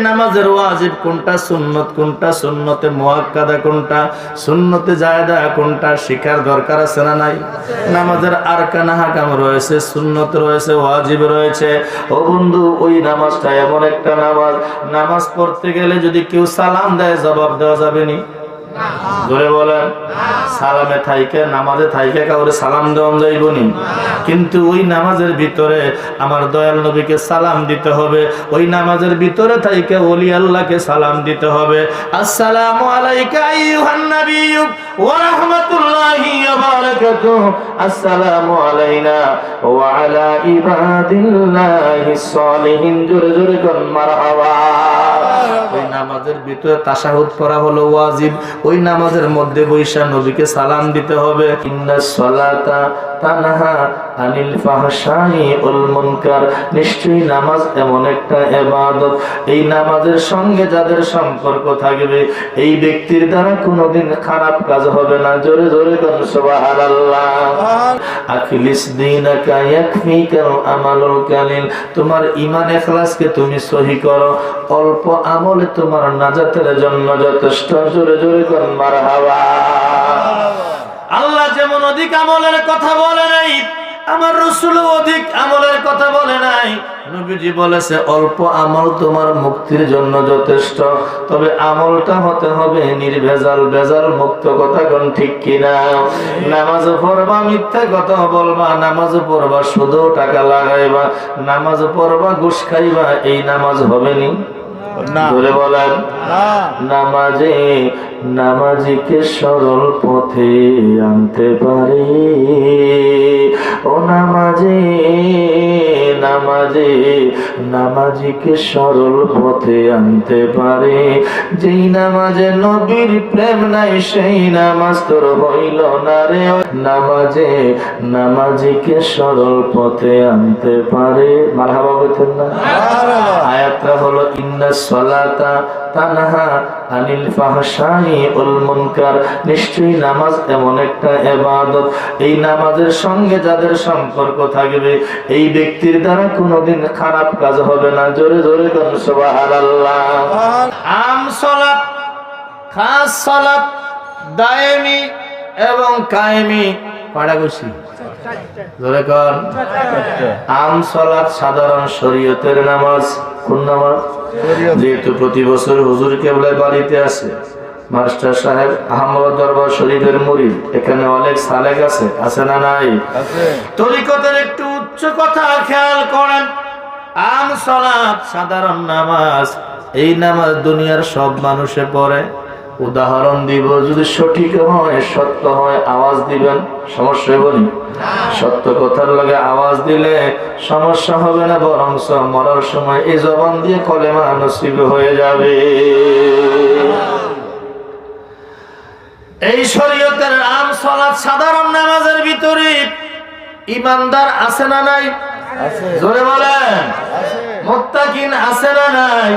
নামাজের ওয়াজিব কোনটা, সুন্নত কোনটা, সুন্নতে মুআক্কাদা কোনটা, সুন্নতে জায়েদা কোনটা শিখার দরকার আছে না নাই? নামাজের আরকান আহকাম রয়েছে, সুন্নত রয়েছে, ওয়াজিব রয়েছে। ও বন্ধু, ওই নামাজটা এমন একটা নামাজ, নামাজ পড়তে গেলে যদি কেউ সালাম দেয় জবাব দেওয়া যাবে নি? জোরে বলেন। সালামে থাইকে, নামাজে থাইকে কাউরে সালাম দেওয়া যাইব নি? কিন্তু ওই নামাজের ভিতরে আমার দয়াল নবীকে সালাম দিতে হবে, ওই নামাজের ভিতরে থাইকে ওলি আল্লাহকে সালাম দিতে হবে। আসসালামু আলাইকা আইয়ুহান নাবিয়্যু ওয়া রাহমাতুল্লাহি ওয়া বারাকাতুহু, আসসালামু আলাইনা ওয়া আলা ইবাদিল্লাহিস সালিহিন। জোরে জোরে কোন মারহাবা। ওই নামাজের ভিতরে তাশাহুদ পড়া হলো ওয়াজিব, ওই নামাজের মধ্যে বৈশা নবীকে সালাম দিতে হবে। ইন্নাস সালাতা তানহা আনিল ফাহশাই ওয়াল মুনকার, নিশ্চয়ই নামাজ এমন একটা ইবাদত, এই নামাজের সঙ্গে যাদের সম্পর্ক থাকবে এই ব্যক্তির দ্বারা কোনোদিন খারাপ কাজ হবে না। জোরে জোরে কোন সুবহানাল্লাহ। আখিলিস দীনাকা ইয়াকফিকাল আমালুল কালিল, তোমার ঈমান ইখলাসকে তুমি সহি করো, অল্প আমলে তোমার নাজাতের জন্য যথেষ্ট। জোরে জোরে কোন মারহাবা। আল্লাহ যেমন অধিক আমলের কথা বলে নাই, আমার রাসূলও অধিক আমলের কথা বলে নাই। নবীজি বলেছে অল্প আমল তোমার মুক্তির জন্য যথেষ্ট, তবে আমলটা হতে হবে নির্ভেজাল, ভেজাল মুক্ত। কথা কোন ঠিক কিনা? নামাজ পড়বা মিথ্যা কথা বলবা, নামাজ পড়বা শুধু টাকা লাগাইবা, নামাজ পড়বা ঘুষ খাইবা, এই নামাজ হবে নি? বলে বলেন নামাজে নামাজিকে সরল পথে আনতে পারে, ও নামাজে নামাজে নামাজিকে সরল পথে আনতে পারে। যেই নামাজে নবীর প্রেম নাই সেই নামাজ তোর হইল না রে। নামাজে নামাজিকে সরল পথে আনতে পারে। মারহাবা বলতেন না? আয়াতটা হলো ইন্নাস সালাতা তানহা আনিল ফাহশাই ওয়াল মুনকার, নিশ্চয়ই নামাজ এমন একটা ইবাদত, এই নামাজের সঙ্গে যাদের সম্পর্ক থাকবে এই ব্যক্তির দ্বারা কোনোদিন খারাপ কাজ হবে না। জোরে জোরে কোন সুবহানাল্লাহ। আম সালাত, খাস সালাত, দায়েমি এবং কায়েমি, কয়টা কইছি? জোরে কোন। আম সালাত সাধারণ শরীয়তের নামাজ। কোন নামাজ? যেহেতু প্রতি বছর হুজুর কেবলার বাড়িতে আছে, মাস্টার সাহেব আহমদ দরবার শরীফের মুরিদ, এখানে অনেক সালেক আছে, আছে না নাই? তরিকতের একটু উচ্চ কথা খেয়াল করেন। আম সালাত সাধারণ নামাজ, এই নামাজ দুনিয়ার সব মানুষে পড়ে। উদাহরণ দিব, যদি সঠিক হয় সত্য হয় আওয়াজ দিবেন, সমস্যা বলি সত্য কথার লাগে আওয়াজ দিলে সমস্যা হবে না, বরং মরার সময় এই জবান দিয়ে কলেমা নসিব হয়ে যাবে। এই শরীয়তের আম সালাত সাধারণ নামাজের ভিতরে ইমানদার আছে না নাই? জোরে বলেন। মুত্তাকিন আছে না নাই?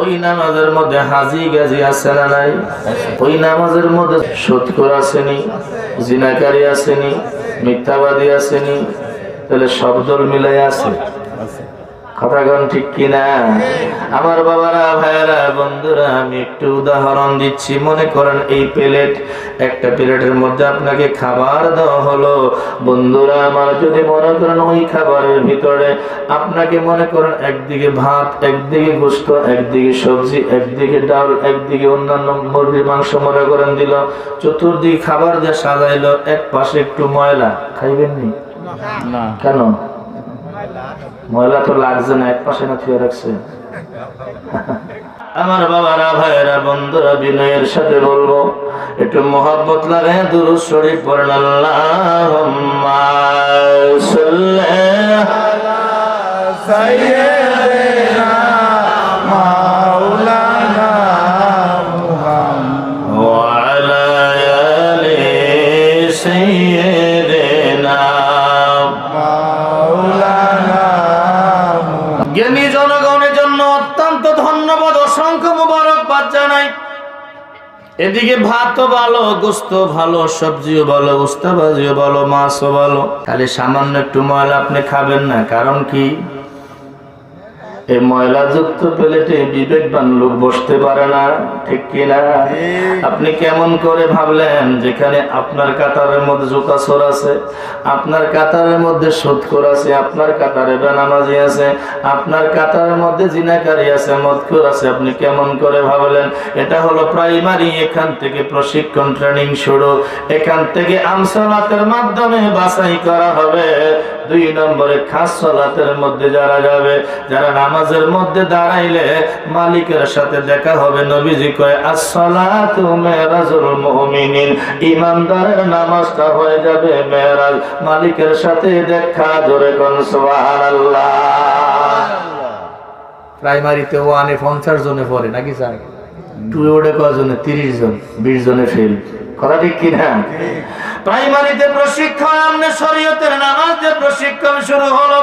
ওই নামাজের মধ্যে হাজি গাজি আছে না নাই? ওই নামাজের মধ্যে সুদখোর আসেনি, জিনাকারী আসেনি, মিথ্যাবাদী আসেনি, তাহলে সব দল মিলাই আছে। কথা কোন ঠিক কিনা? আমার বাবারা, ভাইয়েরা, বন্ধুরা, আমি একটু উদাহরণ দিচ্ছি। মনে করেন এই প্লেট, একটা প্লেটের মধ্যে আপনাকে খাবার দেওয়া হলো। বন্ধুরা আমার, যদি মনে করেন ওই খাবারের ভিতরে আপনাকে মনে করেন একদিকে ভাত, একদিকে গোশত, একদিকে সবজি, একদিকে ডাল, একদিকে অন্যান্য মুরগির মাংস মনে করেন দিল, চতুর্দিকে খাবার দিয়ে সাজাইলো, এক পাশে একটু ময়লা, খাইবেন নি? না। কেন? ময়লা তো লাগছে না, এক পাশে না থুয়ে রাখছে। আমার বাবারা, ভাইয়েরা, বন্ধুরা, বিনয়ের সাথে বলবো একটু মোহাব্বত লাগে দুরূদ শরীফ পড়েন। আল্লাহুম্মা সাল্লি আলা সাইয়্যিদিনা মাওলানা মুহাম্মদ ওয়া আলা আলি সাইয়্যিদিনা মাওলানা। জ্ঞানী জনগণের জন্য অত্যন্ত ধন্যবাদ, অসংখ্য মুবারকবাদ জানাই। এদিকে ভাতও ভালো, গোশত ভালো, সবজিও ভালো, উস্তাবাজিও ভালো, মাছও ভালো, খালি সামান্য একটু ময়লা আপনি খাবেন না। কারণ কি? এই ময়লাযুক্ত প্লেটে বিবেকবান লোক বসতে পারে না, ঠিক কিনা? আপনি কেমন করে ভাবলেন যেখানে আপনার কাতারের মধ্যে জোকাচোর আছে, আপনার কাতারের মধ্যে সুদখোর আছে, আপনার কাতারে বেনামাজি আছে, আপনার কাতারের মধ্যে জিনাকারী আছে, মদখোর আছে, আপনি কেমন করে ভাবলেন? এটা হলো প্রাইমারি। এখান থেকে প্রশিক্ষণ ট্রেনিং শুরু। এখান থেকে আমসালাতের মাধ্যমে বাছাই করা হবে। 2 নম্বরে খাস সালাতের মধ্যে যারা যাবে, যারা নামাজের মধ্যে দাঁড়াইলে মালিকের সাথে দেখা হবে। নবীজি কয় আসসালাতু মেরাজুল মুমিনিন, ইমানদারের নামাজটা হয়ে যাবে মেরাজ, মালিকের সাথে দেখা। জোরে কোন সুবহানাল্লাহ। প্রাইমারিতে 50 জনে পড়ে নাকি স্যার? 2 ওডে কয়জনে? 30 জন, 20 জনে ফেল। কথা ঠিক কিনা? প্রাইমারিতে প্রশিক্ষণ, আমনে শরীয়তের নামাজের প্রশিক্ষণ শুরু হলো।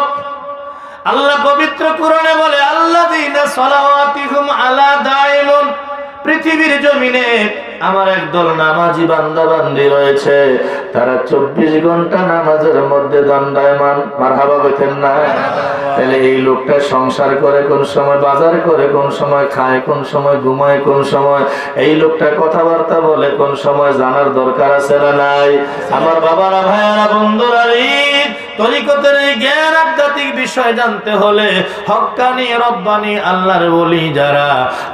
আল্লাহ পবিত্র কোরআনে বলে আল্লাযীনা সালাওয়াতিহুম আলা দাইমুন, পৃথিবীর জমিনে আমার একদল নামাজি বান্দা বান্দি রয়েছে, তারা 24 ঘন্টা নামাজের মধ্যে দণ্ডায়মান। মারহাবা বলেন না? তাহলে এই লোকটা সংসার করে কোন সময়, বাজার করে কোন সময়, খায় কোন সময়, ঘুমায় কোন সময়, এই লোকটা কথাবার্তা বলে কোন সময়, জানার দরকার আছে না নাই? আমার বাবারা, ভাইয়ারা, বন্ধুরা, তরিকতের এই জ্ঞান আধ্যাত্মিক বিষয় জানতে হলে হক্কানি রব্বানি আল্লাহর ওলি যারা,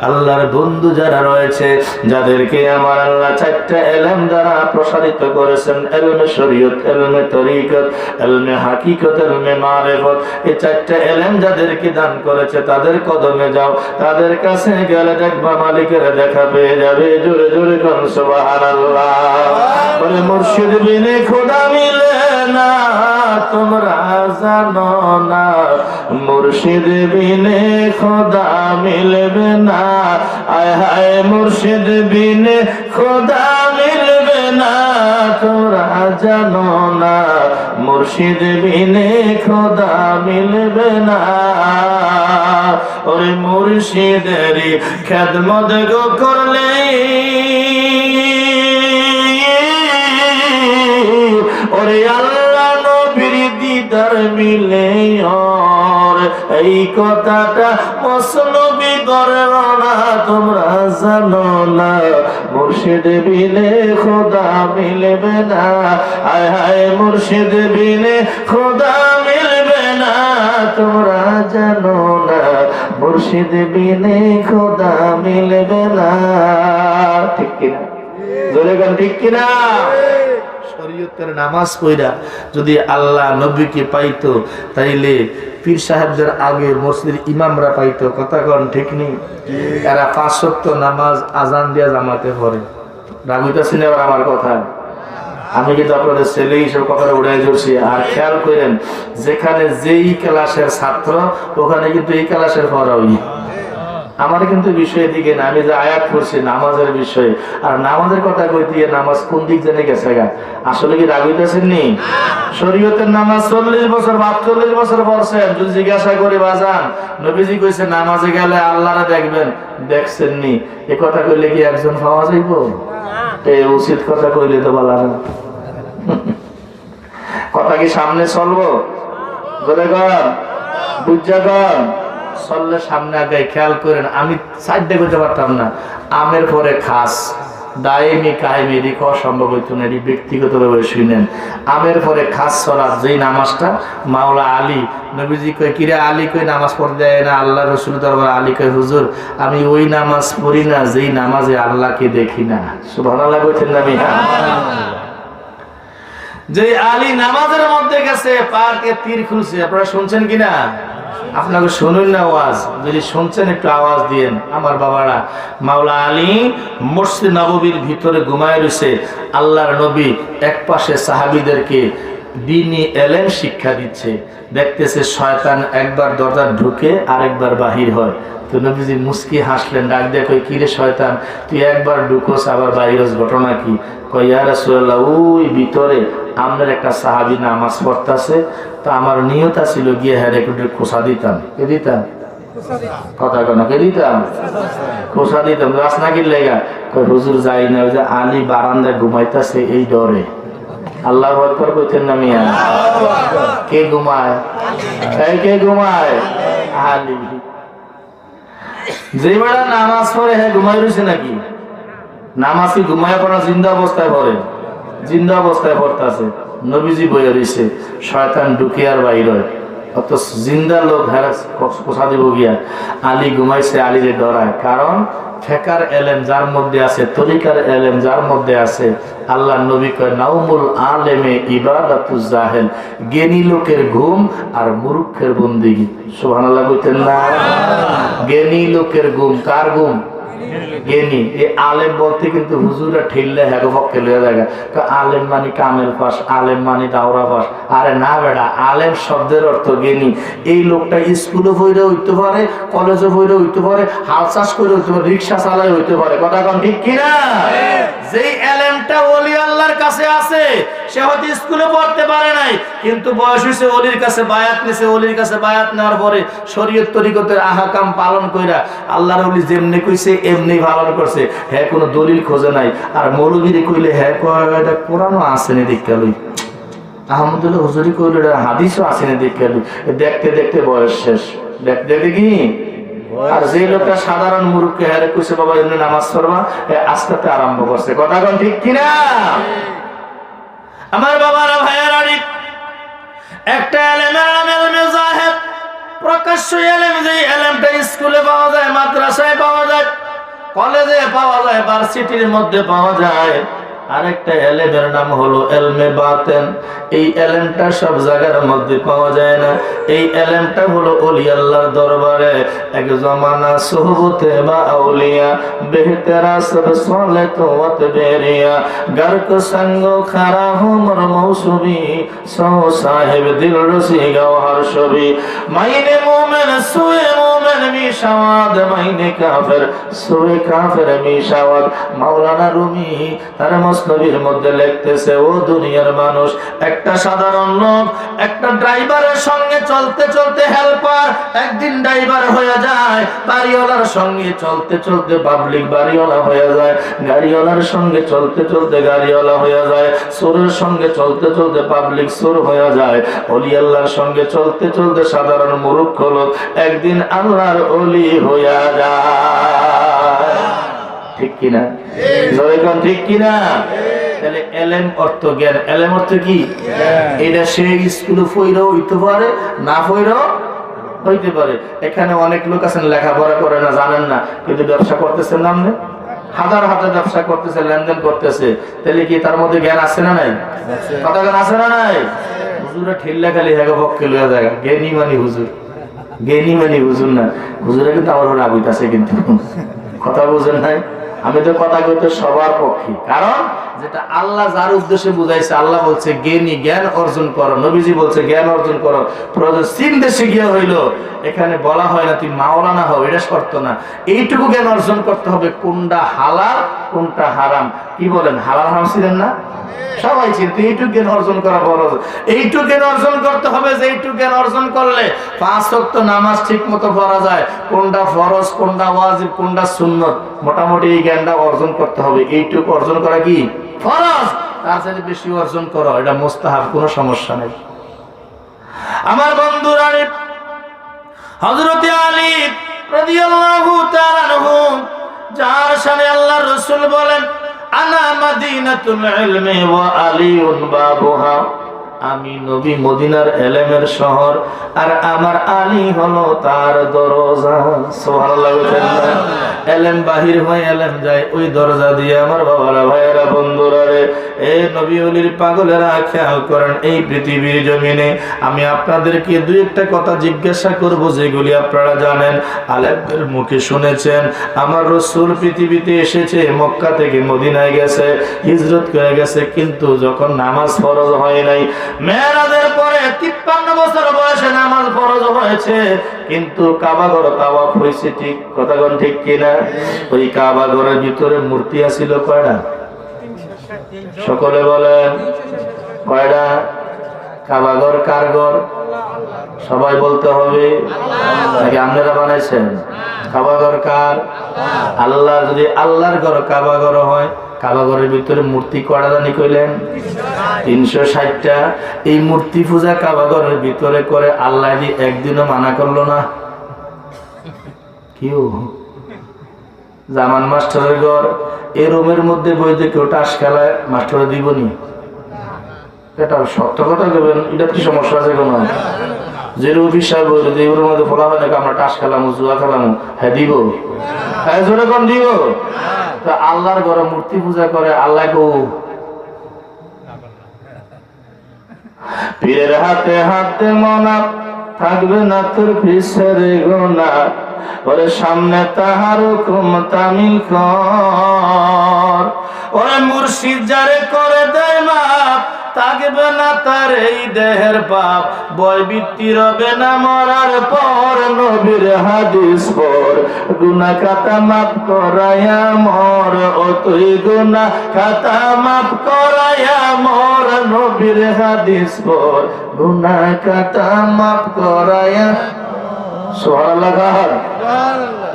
আল্লাহর বন্ধু যারা রয়েছে, যাদেরকে আমার আল্লাহ 4টা ইলম দ্বারা প্রসারিত করেছেন, ইলমে শরীয়ত, ইলমে তরিকত, ইলমে হাকিকত, ইলমে মারিফত, এই 4টা ইলম যাদেরকে দান করেছে তাদের কদমে যাও, তাদের কাছে গেলে দেখবা মালিকের দেখা পেয়ে যাবে। জোরে জোরে কোন সুবহানাল্লাহ। বলে মুর্শিদ বিনে খোদা মিলে না, তোমরা জানো না, মুর্শিদ বিনে খোদা মিলবে না। আয় হায় মুর্শিদ বিনে খোদা মিলবে না, তোমরা জানো না, মুর্শিদ বিনে খোদা মিলবে না। ওরে মুর্শিদেরই খেদমত গো করলে, ওরে আল্লাহ নবীর দিদার মিলে। এই কথাটা মসনবী করেন না, তোমরা জানো না, মুর্শিদ বিনে খোদা মিলবে না। আয় হায় মুর্শিদ বিনে খোদা মিলবে না, তোমরা জানো না, মুর্শিদ বিনে খোদা মিলবে না। ঠিক কিনা? জোরে গান ঠিক কিনা? শরীয়তের নামাজ পড়া যদি আল্লাহ নবীকে পাইতো, তাইলে পীর সাহেবদের আগে মসজিদের ইমামরা পাইতো। কথা কোন ঠিক নেই? এরা 5 ওয়াক্ত নামাজ আজান দিয়া জামাতে পড়ে। রাগুইতাছেন আবার আমার কথা? আমি কিন্তু আপনাদের ছেলে হিসেবে কথাটা উড়াই ধরছি। আর খেয়াল করেন, যেখানে যেই ক্লাসের ছাত্র ওখানে কিন্তু এই ক্লাসের পড়াই। আমার কিন্তু বিষয়ের দিকে না, আমি যে আয়াত পড়ছি নামাজের বিষয়ে, আর নামাজের কথা কই দিয়ে নামাজ কোন দিক জেনে গেছে গা। আসলে কি রাগ হইতেছেন নি? শরীয়তের নামাজ 40 বছর 42 বছর পড়ছেন, যদি জিজ্ঞাসা করি বাজান নবীজি কইছে নামাজে গেলে আল্লাহরা দেখবেন, দেখছেন নি? এ কথা কইলে কি একজন পাওয়া যাইব? এই উচিত কথা কইলে তো ভালো না। কথা কি সামনে চলবো? বলে গন বুঝা গন চললে সামনে আগে। খেয়াল করেন, আমি সাইডে করতে পারতাম না, আমের পরে খাস দায়েমি কায়েমি এদিকে অসম্ভব হইতো না। এটি ব্যক্তিগতভাবে শুনেন, আমের পরে খাস সালাত, যেই নামাজটা মাওলা আলী নবীজি কই কিরে আলী কই নামাজ পড়তে দেয় না, আল্লাহ রসুল দরবার আলী কই হুজুর আমি ওই নামাজ পড়ি না যেই নামাজে আল্লাহকে দেখি না। সুবহানাল্লাহ কইতেন না মিয়া? যে আলী নামাজের মধ্যে গেছে পাকে তীর খুলছে, আপনারা শুনছেন কিনা? আপনাকে শুনুন না আওয়াজ, যদি শুনছেন একটু আওয়াজ দিয়েন। আমার বাবারা, মাওলা আলী মসজিদ নববীর ভিতরে ঘুমায় রয়েছে। আল্লাহর নবী এক পাশে সাহাবীদেরকে দ্বীনি ইলম শিক্ষা দিচ্ছে, দেখতেছে শয়তান একবার দরজা ঢুকে আরেকবার বাহির হয়। তো নবীজি মুস্কি হাসলেন, ডাক দিয়ে কই কিরে শয়তান তুই একবার ঢুকোস আবার বাহিরস, ঘটনা কি? কই ইয়া রাসূলুল্লাহ, ওই ভিতরে আমাদের একটা সাহাবী নামাজ পড়তেছে, তো আমার নিয়ত ছিল গিয়ে হ্যাঁ একটু খোসা দিতাম। কে দিতাম? কথা কেন কে দিতাম? খোসা দিতাম। রাস নাকির লেগা কই হুজুর যাই না, ওই যে আলী বারান্দায় ঘুমাইতেছে এই ডরে। আল্লাহু আকবার কইতেন না মিয়া? কে ঘুমায়? কে ঘুমায়? আলী। যে বেড়া নামাজ পড়ে হ্যাঁ ঘুমাই রয়েছে নাকি? নামাজ কি ঘুমায় পড়া জিন্দা অবস্থায় পড়ে? জিন্দা অবস্থায় পড়তেছে। নবীজি বইয়ে রয়েছে, শয়তান ঢুকে আর বাইর হয়। অত জিন্দা লোক কোথা দিব গিয়া? আলী ঘুমাইছে, আলীরে ডরায়। কারণ ফেকার এলেম যার মধ্যে আছে, তরিকার এলেম যার মধ্যে আছে, আল্লাহ নবী কয় নাউমুল আলেমে ইবাদাতুজ জাহেল, জ্ঞানী লোকের ঘুম আর মূর্খের বন্দেগী। সুবহানাল্লাহ কইতেন না? জ্ঞানী লোকের ঘুম, কার ঘুম? জ্ঞানী। এই আলেম বলতে কিন্তু হুজুরা ঠেললে হ্যাঁ পক্ষে লইয়া জায়গা। আলেম মানে কামেল পাস, আলেম মানে দাওরা পাস। আরে না বেটা, আলেম শব্দের অর্থ জ্ঞানী। এই লোকটা স্কুলে পড়ে হইতে পারে, কলেজে পড়ে হইতে পারে, হাল চাষ করে হইতে পারে, রিক্সা চালায় হইতে পারে। কথা কোন ঠিক কিনা? যেই এলেমটা ওলি আল্লাহর কাছে আছে, সে হয়তো স্কুলে পড়তে পারে নাই, কিন্তু বয়স হয়েছে, ওলির কাছে বায়াত নিছে, ওলির কাছে বায়াত নেওয়ার পরে শরীয়ত তরিকতের আহকাম পালন কইরা আল্লাহর ওলি যেমনি কইছে এমনি পালন করছে। হ্যাঁ কোনো দলিল খোঁজে নাই। আর মৌলবীরে কইলে হ্যাঁ কয় এটা কোরআনও আসেনি দীক্ষা লই, আহমদুল্লাহ হুজুরি কইলে এটা হাদিসও আসেনি দীক্ষা লই। দেখতে দেখতে বয়স শেষ। দেখতে দেখি আর যে লোকটা সাধারণ মূর্খকে হ্যাঁ কইছে বাবা এমনি নামাজ পড়বা, আস্তে আস্তে আরম্ভ করছে। কথা কোন ঠিক কিনা? আমার বাবারা ভাইয়েরা, একটা এলেমের নাম এলমে জাহেদ, প্রকাশ্য এলেম। যে এলেমটা স্কুলে পাওয়া যায়, মাদ্রাসায় পাওয়া যায়, কলেজে পাওয়া যায়, ভার্সিটির মধ্যে পাওয়া যায়। আরেকটা এলেমের নাম হলো এলমে বাতেন। এই এলেমটা সব জায়গার মধ্যে পাওয়া যায় না। এই এলেমটা হলো ওলি আল্লাহর দরবারে এক জমানা সোহবতে বা আউলিয়া বেহতেরা সব সলে তোয়াত বেরিয়া গারক সঙ্গ খারা হোমর মৌসুমি সো সাহেব দিল রসি গওহার ছবি মাইনে মোমেন সুয়ে মোমেন মিশাওয়াদ মাইনে কাফের সুয়ে কাফের মিশাওয়াদ। মাওলানা রুমি তার নবীর মধ্যে লিখতেছে, ও দুনিয়ার মানুষ, একটা সাধারণ লোক একটা ড্রাইভারের সঙ্গে চলতে চলতে হেল্পার একদিন ড্রাইভার হয়ে যায়, বাড়িওয়ালার সঙ্গে চলতে চলতে পাবলিক বাড়িওয়ালা হয়ে যায়, গাড়িওয়ালার সঙ্গে চলতে চলতে গাড়িওয়ালা হয়ে যায়, চোরের সঙ্গে চলতে চলতে পাবলিক চোর হয়ে যায়, ওলি আল্লাহর সঙ্গে চলতে চলতে সাধারণ মূর্খ লোক একদিন আল্লাহর ওলি হয়ে যায়। ঠিক কিনা? ঠিক কিনা? তাহলে এলেম অর্থ জ্ঞান। এলেম অর্থ কি? এটা সে স্কুলে পড়েও হইতে পারে, না পড়েও হইতে পারে। এখানে অনেক লোক আছেন লেখাপড়া করে না, জানেন না, কিন্তু ব্যবসা করতেছেন নামনে, হাজার হাজার ব্যবসা করতেছে, লেনদেন করতেছে। তাহলে কি তার মধ্যে জ্ঞান আছে না নাই? কথা জ্ঞান আছে না নাই? হুজুরা ঠেল্লা খালি হ্যাঁ পক্ষে লইয়া যায়। জ্ঞানী মানি হুজুর, জ্ঞানী মানি হুজুর না। হুজুরা কিন্তু আমার উপর আগুত আছে, কিন্তু কথা বুঝেন নাই? আমি তো কথা কইতে সবার পক্ষে। কারণ যেটা আল্লাহ যার উদ্দেশ্যে বুঝাইছে, আল্লাহ বলছে জ্ঞানী, জ্ঞান অর্জন করো। নবীজি বলছে জ্ঞান অর্জন করো। চীন দেশে গিয়ে হইলো, এখানে বলা হয় না তুই মাওলানা হও, এটা শর্ত না। এইটুকু জ্ঞান অর্জন করতে হবে কোনটা হালাল কোনটা হারাম। কি বলেন? হালাল হারাম ছিলেন না সবাই চিনতে। এইটুকু জ্ঞান অর্জন করা ফরজ। এইটুকু জ্ঞান অর্জন করতে হবে যে এইটুকু জ্ঞান অর্জন করলে 5 ওয়াক্ত নামাজ ঠিক মতো পড়া যায়, কোনটা ফরজ কোনটা ওয়াজিব কোনটা সুন্নত, মোটামুটি এই জ্ঞানটা অর্জন করতে হবে। এইটুকু অর্জন করা কি ফরজ, তার চাইতে বেশি অর্জন করো এটা মুস্তাহাব, কোনো সমস্যা নেই। আমার বন্ধুরা, হযরত আলী রাদিয়াল্লাহু তাআলা আনহু, যার শানে আল্লাহর রাসূল বলেন আনা মাদিনাতুল ইলমি ওয়া আলিউন বাবুহা, আমি নবী মদিনার এলেমের শহর আর আমার আলী হলো তার দরজা। সুবহানাল্লাহ। এলেম বাহির হয় এলেম যায় ওই দরজা দিয়ে। আমার বাবারা ভাইয়েরা বন্ধুরা রে, এই নবী ওলির পাগলেরা খেয়াল করেন, এই পৃথিবীর জমিনে আমি আপনাদেরকে দুই একটা কথা জিজ্ঞাসা করব যেগুলি আপনারা জানেন, আলেমদের মুখে শুনেছেন। আমার রাসূল পৃথিবীতে এসেছে, মক্কা থেকে মদিনায় গেছে, হিজরত করে গেছে, কিন্তু যখন নামাজ ফরজ হয় নাই, মেরাজের পরে 53 বছর বয়সে নামাজ ফরজ হয়েছে, কিন্তু কাবা ঘর তাওয়াফ হয়েছে। ঠিক কথা কোন ঠিক কিনা? ওই কাবা ঘরের ভিতরে মূর্তি আছিল কয়টা? সকলে বলেন কয়টা? কাবা ঘর কার ঘর? সবাই বলতে হবে নাকি আপনারা বানাইছেন? কাবা ঘর কার? আল্লাহ। যদি আল্লাহর ঘর কাবা ঘর হয়, কাবা ঘরের ভিতরে মূর্তি কয়টা জানি কইলেন? 360টা। এই মূর্তি পূজা কাবা ঘরের ভিতরে করে আল্লাহ একদিনও মানা করলো না। কেউ জামান মাস্টারের ঘর, এই রুমের মধ্যে বইতে কেউ টাস খেলায় মাস্টারে দিবনি? এটা সত্য কথা বলবেন, এটা কি সমস্যা আছে কোনো? যে রুফি সাহেব যে ওর মধ্যে ফলা হয় নাকি আমরা টাস খেলাম জুয়া খেলাম, হ্যাঁ দিব, হ্যাঁ জোরে কোন দিব? তা আল্লাহর ঘরে মূর্তি পূজা করে আল্লাহ কো পীরের হাতে হাতে মনা থাকবে না তোর পিছের গোনা, ওরে সামনে তাহার হুকুম তামিল কর, ওরে মুর্শিদ যারে করে দেয় মাপ থাকবে না তার এই দেহের পাপ, বয় বৃত্তি রবে না মরার পর, নবীর হাদিস পর গুনাহ খাতা মাফ করায়া মর, ও তুই গুনাহ খাতা মাফ করায়া মর, নবীর হাদিস পর গুনাহ খাতা মাফ করায়া। সুবহানাল্লাহ।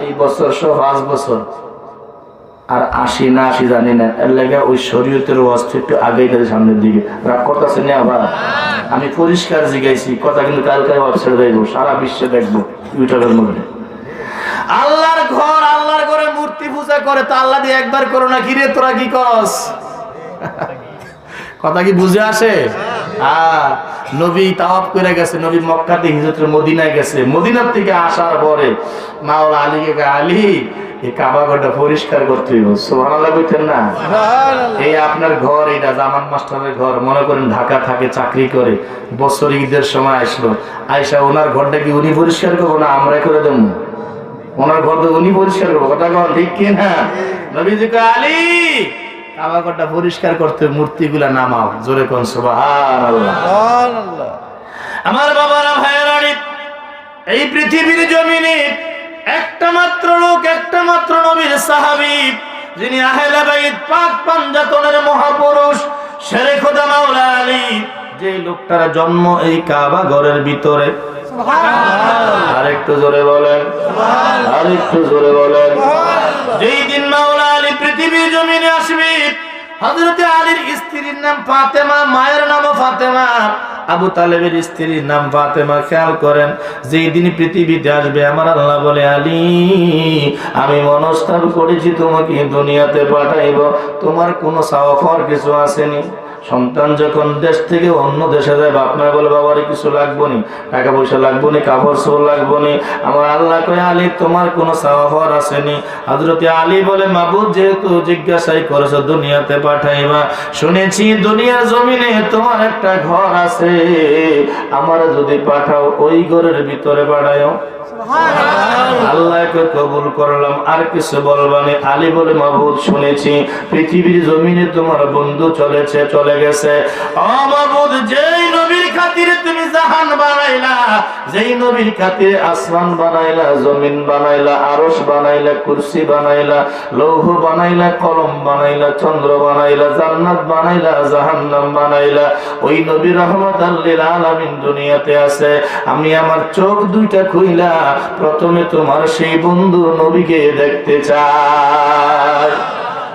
এই বছর 5 বছর আর 80 না 80 জানি না, এর লাগে ওই শরীয়তের ওয়াজটা একটু আগেই গেছে সামনের দিকে। রাগ করতেছে না আবার? আমি পরিষ্কার জিগাইছি কথা, কিন্তু কালকে ওয়েবসাইটে দেখবো, সারা বিশ্বে দেখবো ইউটিউবের মধ্যে। আল্লাহর ঘর, আল্লাহর ঘরে মূর্তি পূজা করে তো আল্লাহ দিয়ে একবার করো না, কি রে তোরা কি করস? কথা কি বুঝে আসে? নবী তাওয়াফ করে গেছে, নবী মক্কা থেকে হিজরতের মদিনায় গেছে, মদিনার থেকে আসার পরে মাওলা আলীকে আলী এই কাবা ঘরটা পরিষ্কার করতে হইব। সুবহানাল্লাহ কইতেন না? এই আপনার ঘর, এটা জামান মাস্টারের ঘর, মনে করেন ঢাকা থাকে চাকরি করে, বছর ঈদের সময় আসলো, আয়সা ওনার ঘরটা কি উনি পরিষ্কার করবো না আমরা করে দেবো? ওনার ঘর তো উনি পরিষ্কার করবো, কথা কন ঠিক কিনা? নবীজি কয় আলী কাবা ঘরটা পরিষ্কার করতে, মূর্তিগুলা নামাও, জোরে কোন সুবহানাল্লাহ। আমার বাবারা ভাইয়েরা, এই পৃথিবীর জমিনে একটা মাত্র লোক, একটা মাত্র নবীর সাহাবী, যিনি আহলে বাইত পাক পাঞ্জাতনের মহাপুরুষ শেরে খোদা মাওলা আলী, যে লোকটার জন্ম এই কাবা ঘরের ভিতরে। সুবহানাল্লাহ। আরেকটু জোরে বলেন, আরেকটু জোরে বলেন। যেই দিন মাওলা আলী পৃথিবীর জমিনে আসবে, হযরতে আলীর স্ত্রীর নাম ফাতেমা, মায়ের নামও ফাতেমা, আবু তালেবের স্ত্রীর নাম ফাতেমা। খেয়াল করেন, যেই দিন পৃথিবীতে আসবে আমার আল্লাহ বলে আলী আমি মনস্থান করেছি তোমাকে দুনিয়াতে পাঠাইব, তোমার কোনো চাওয়া পাওয়ার কিছু আসেনি। সন্তান যখন দেশ থেকে অন্য দেশে যায়, বাপ মা বলে বাবার কিছু লাগবো নি, টাকা পয়সা লাগবো নি, কাপড় চোপড় লাগবো নি। আমার আল্লাহ কয় আলী তোমার কোনো চাওয়া পাওয়ার আসেনি। হযরতে আলী বলে মাবুদ যেহেতু জিজ্ঞাসাই করেছো দুনিয়াতে পাঠাইবা, শুনেছি দুনিয়ার জমিনে তোমার একটা ঘর আছে, আমার যদি পাঠাও ওই ঘরের ভিতরে পাঠাও। আল্লাহকে কবুল করলাম, আর কিছু বলবানি। আলী বলে মাবুদ শুনেছি পৃথিবীর জমিনে তোমার বন্ধু চলেছে, চলে গেছে। ও মাবুদ যেই নবীর খাতিরে তুমি জাহান বানাইলা, যেই নবীর খাতিরে আসমান বানাইলা, জমিন বানাইলা, আরশ বানাইলা, কুরসি বানাইলা, লৌহ বানাইলা, কলম বানাইলা, চন্দ্র বানাইলা, জান্নাত বানাইলা, জাহান্নাম বানাইলা, ওই নবী রাহমাতাল লিল আলামিন দুনিয়াতে আছে। আমি আমার চোখ দুইটা খুইলা প্রথমে তোমার সেই বন্ধু নবীকে দেখতে চাই।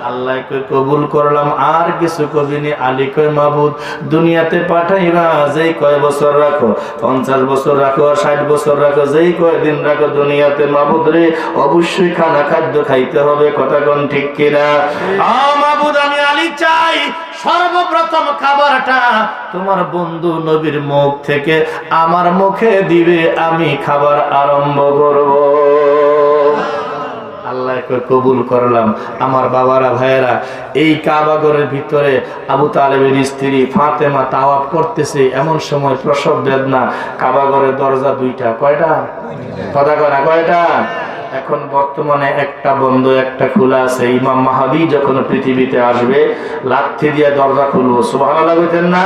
আল্লাহকে কবুল করলাম, আর কিছু কবিনি। আলী কয় মাবুদ দুনিয়াতে পাঠাইবা, যেই কয় বছর রাখো, 50 বছর রাখো, 60 বছর রাখো, যেই কয় দিন রাখো দুনিয়াতে মাবুদ রে, অবশ্যই খানা খাদ্য খাইতে হবে। কথা কোন ঠিক কিনা? মাবুদ আমি আলী চাই সর্বপ্রথম খাবারটা তোমার বন্ধু নবীর মুখ থেকে আমার মুখে দিবে, আমি খাবার আরম্ভ করব। আল্লাহকে কবুল করলাম। আমার বাবারা ভাইয়েরা, এই কাবা ঘরের ভিতরে আবু তালেবের স্ত্রী ফাতেমা তাওয়াফ করতেছে, এমন সময় প্রসব বেদনা। কাবা ঘরের দরজা দুইটা, কয়টা? কথা কয় না, কয়টা? এখন বর্তমানে একটা বন্ধ, একটা খোলা আছে। ইমাম মাহদী যখন পৃথিবীতে আসবে লাঠি দিয়ে দরজা খুলবো। সুবহানাল্লাহ বলতেন না?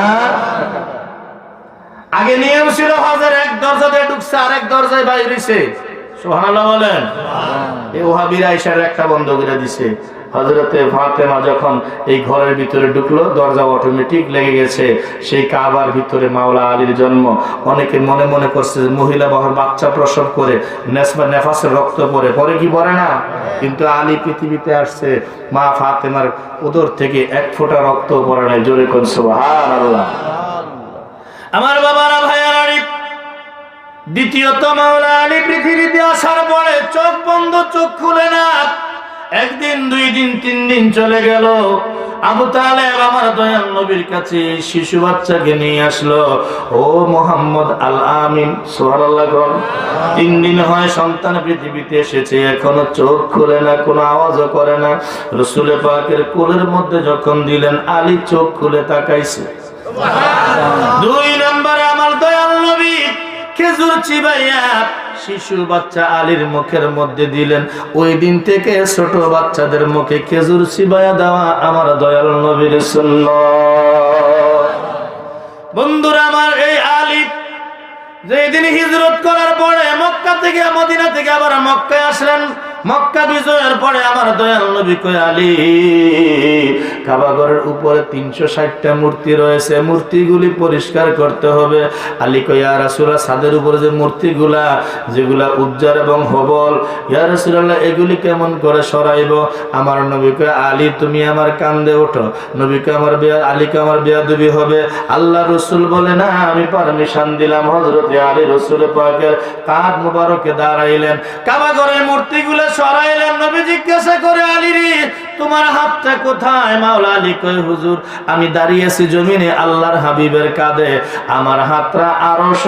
আগে নিয়ম ছিল হজের এক দরজা দিয়ে ঢুকছে, আরেক দরজায় বাইরে হইছে। সুবহানাল্লাহ বলেন। এই ওহাবীরা ইশার একটা বন্ধ করে দিছে। হযরতে ফাতেমা যখন এই ঘরের ভিতরে ঢুকলো, দরজা অটোমেটিক লেগে গেছে। সেই কাবার ভিতরে মাওলা আলীর জন্ম। অনেকে মনে মনে করছে যে মহিলা বাচ্চা প্রসব করে নেফাসের রক্ত পরে কি পরে না, কিন্তু আলী পৃথিবীতে আসছে, মা ফাতেমার উদর থেকে এক ফোঁটা রক্ত পড়ে নাই। জোরে কোন সুবহানাল্লাহ। আমার বাবারা ভাইয়ারা, দ্বিতীয়ত মাওলা আলী পৃথিবীতে আসার পরে চোখ বন্ধ, চোখ খুলে না। এক দিন 3 দিন চলে গেল। আবু তালেব আমার দয়াল নবীর কাছে শিশু বাচ্চাকে নিয়ে আসলো। ও মোহাম্মদ আল আমিন, সুবহানাল্লাহ। 3 দিন হয় সন্তান পৃথিবীতে এসেছে, এখনো চোখ খুলে না, কোনো আওয়াজও করে না। রাসূল পাকের কোলের মধ্যে যখন দিলেন, আলী চোখ খুলে তাকাইছে। 2 নম্বরে আমার দয়াল নবী খেজুর চিবাইয়া শিশু বাচ্চা আলীর মুখের মধ্যে দিলেন। ওই দিন থেকে ছোট বাচ্চাদের মুখে খেজুর চিবাইয়া দেওয়া আমার দয়াল নবীর সুন্নাত। বন্ধুরা আমার, এই আলী যেদিন হিজরত করার পরে মক্কা থেকে মদিনা থেকে আবার মক্কায় আসলেন, মক্কা বিজয়ের পরে আমার দয়াল নবী কই, আলী কাবা ঘরের উপরে 360টা মূর্তি রয়েছে, মূর্তিগুলি পরিষ্কার করতে হবে। আলী কই, ইয়া রাসূলুল্লাহ, ছাদের উপরে যে মূর্তিগুলা যেগুলা উজ্জার এবং হবল, ইয়া রাসূলুল্লাহ, এগুলি কেমন করে সরাইব? আমার নবী কই, আলী তুমি আমার কান্দে ওঠো। নবীকে আমার আলীকে আমার বেয়াদবি হবে। আল্লাহ রাসূল বলে, না, আমি পারমিশন দিলাম। হযরতে আলী রাসূল পাকের কাঁধ মোবারকে দাঁড়াইলেন, কাবা ঘরের মূর্তিগুলো সরাইলেন। নবী জিজ্ঞাসা করে, আলী রে, তোমার হাতটা কোথায়? মাওলা আলী কয়, হুজুর, আমি দাঁড়িয়ে আছি জমিনে আল্লাহর হাবিবের কাঁধে, আমার হাতটা আরশ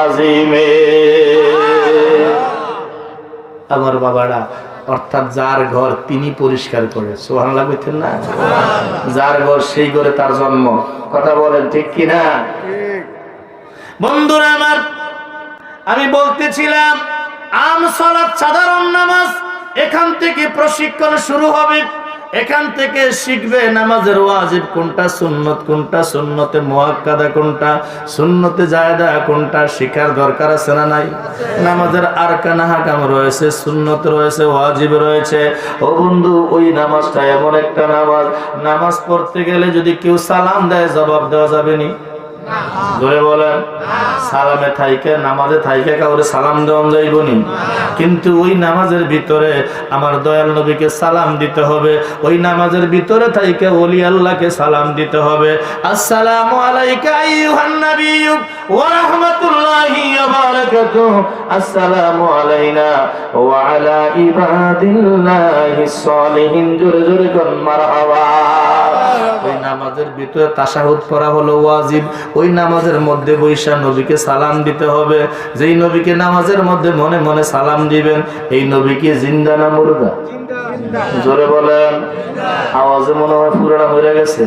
আজিমে। আমার বাবারা, অর্থাৎ যার ঘর তিনি পরিষ্কার করে, সুবহানাল্লাহ বলতেন না? যার ঘর সেই ঘরে তার জন্ম। কথা বলেন ঠিক কিনা? বন্ধুরা আমার, আমি বলতেছিলাম আম সালাত, সাধারণ নামাজ, এখান থেকে প্রশিক্ষণ শুরু হবে। এখান থেকে শিখবে নামাজের ওয়াজিব কোনটা, সুন্নত কোনটা, সুন্নতে মুআক্কাদা কোনটা, সুন্নতে জায়েদা কোনটা, শিখার দরকার আছে না নাই? নামাজের আরকান আহকাম রয়েছে, সুন্নত রয়েছে, ওয়াজিব রয়েছে। ও বন্ধু, ওই নামাজটা এমন একটা নামাজ, নামাজ পড়তে গেলে যদি কেউ সালাম দেয়, জবাব দেওয়া যাবে নি? ধরে বলেন, সালামে থাইকে নামাজে থাইকে কাউরে সালাম দেওয়া যাইব নি? কিন্তু ওই নামাজের ভিতরে আমার দয়াল নবীকে সালাম দিতে হবে। ওই নামাজের ভিতরে থাইকে ওলি আল্লাহকে সালাম দিতে হবে। আসসালামু আলাইকা আইয়ুহান নাবিয়্যু ওয়া রাহমাতুল্লাহি ওয়া বারাকাতুহু, আসসালামু আলাইনা ওয়া আলা ইবাদিল্লাহিস সালিহিন। জোরে জোরে কোন মারহাবা। ওই নামাজের ভিতরে তাশাহুদ পড়া হলো ওয়াজিব। ওই নামাজের মধ্যে বৈশা নবীকে সালাম দিতে হবে। যেই নবীকে নামাজের মধ্যে মনে মনে সালাম দিবেন, এই নবী কি জিন্দা না মুর্দা? জোরে বলেন। আওয়াজে মনে হয় পুরোটা মরে গেছে।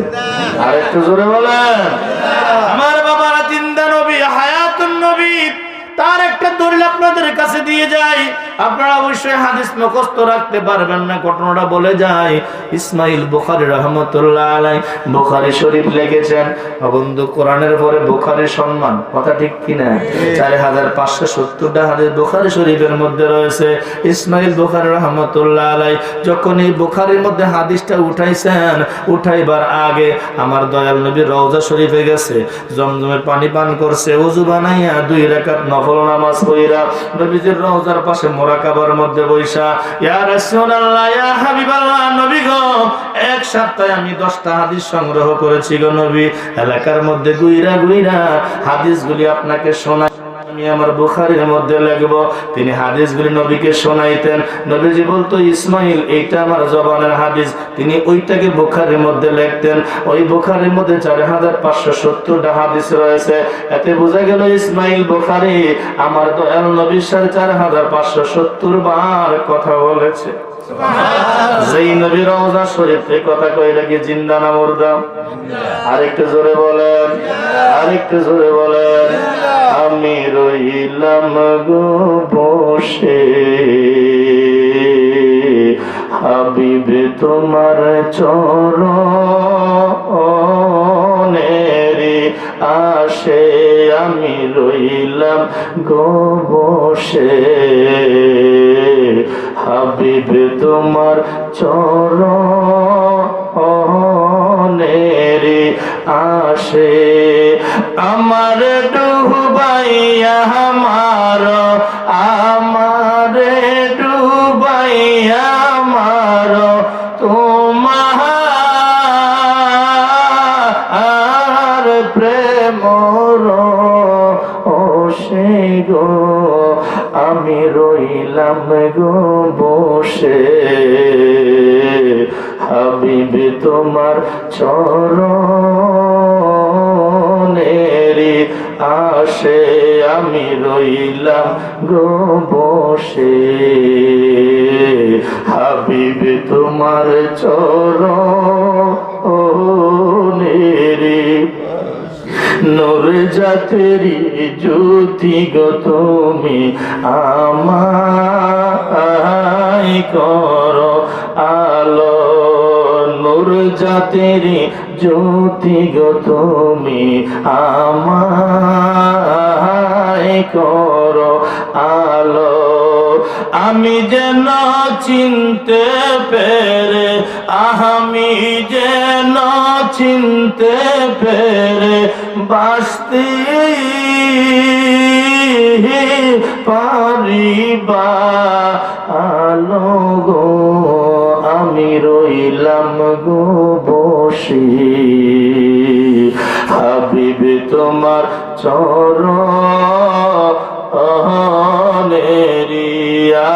আর একটু জোরে বলেন। আমার বাবারা, জিন্দা নবী, হায়াতুন নবী। তার একটা দলিল আপনাদের কাছে দিয়ে যাই, আপনারা অবশ্যই হাদিস মুখস্থ রাখতে পারবেন না, ঘটনাটা বলে যায়। ইসমাইল বুখারী রাহমাতুল্লাহ আলাইহি বুখারী শরীফ লিখেছেন। বন্ধু, কোরআনের পরে বুখারীর সম্মান, কথা ঠিক কিনা? 4570টা হাদিস বুখারী শরীফের মধ্যে রয়েছে। ইসমাইল বুখারী রাহমাতুল্লাহ আলাইহি যখন এই বুখারীর মধ্যে হাদিসটা উঠাইছেন, উঠাইবার আগে আমার দয়াল নবী রওজা শরীফে গেছে, জমজমের পানি পান করছে, ওযু বানাইয়া 2 রাকাত নফল নামাজ পড়া নবীজির রওজার পাশে মুরাকাবার মধ্যে বইসা, ইয়া রাসূলুল্লাহ, ইয়া হাবিবাল্লাহ, নবী গো, এক সপ্তাহে আমি 10টা হাদিস সংগ্রহ করেছি গো নবী। এলাকার মধ্যে গুইরা গুইরা হাদিসগুলি আপনাকে শোনাই, আমি আমার বুখারীর মধ্যে লিখব। তিনি হাদিসগুলি নবীকে শোনাইতেন। নবীজি বলতো, ইসমাইল, এইটা আমার জবানের হাদিস। তিনি ওইটাকে বুখারীর মধ্যে লিখতেন। ওই বুখারীর মধ্যে 4570টা হাদিস রয়েছে। এতে বোঝা গেল ইসমাইল বুখারী আমার দয়াল নবীর সাথে 4570 বার কথা বলেছে। যেই নবী রওজা শরীফে কথা কইলে কি জিন্দা না মুর্দা? আরেকটু জোরে বলেন, আরেকটু জোরে বলেন। আমি রইলাম গো বসে, হাবিব তোমার চরণেরি আসে, আমি রইলাম গো বসে, হাবিব তোমার চরণেরি আসে। আমার ডুবাইয়া আমার, আমার ডুবাইয়া আমার, তোমার প্রেম রসে গো, আমি রইলাম গো বসে, তোমার চরণের আশে আমি রইলাম গো বসে, হাবিব তোমার চরণের নূর জাতেরি জ্যোতি গো তুমি আমায় করো আলো, নূর জাতেরি জ্যোতি গো তুমি আমায় করো আলো। আমি যেন চিনতে পেরে, আমি যেন চিনতে পেরে বাঁচতে পারিবা আলো গো, আমি রইলাম গো বসে, হাবিব তোমার চরণেরি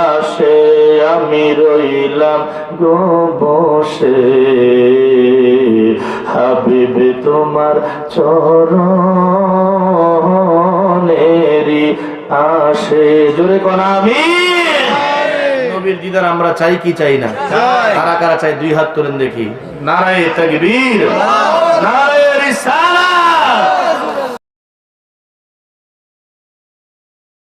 আশে আমি রইলাম গো বসে, হাবিব তোমার চরণেরি আশে। জোরে কোন আমিন। নবীর দিদার আমরা চাই কি চাই না? কারা কারা চাই দুই হাত তুলেন দেখি। নারায়ে তাকবীর, নারায়ে রিসালাত।